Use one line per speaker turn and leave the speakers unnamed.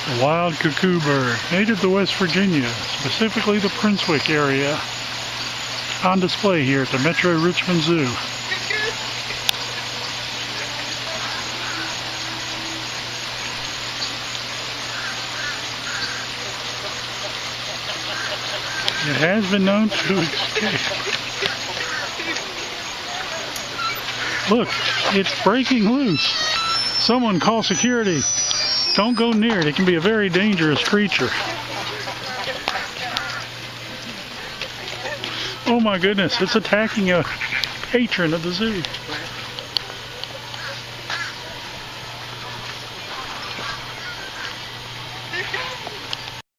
A wild cuckoo bird, native to West Virginia, specifically the Princwick area, on display here at the Metro Richmond Zoo. It has been known to escape. Look, it's breaking loose. Someone call security. Don't go near it. It can be a very dangerous creature. Oh my goodness, it's attacking a patron of the zoo.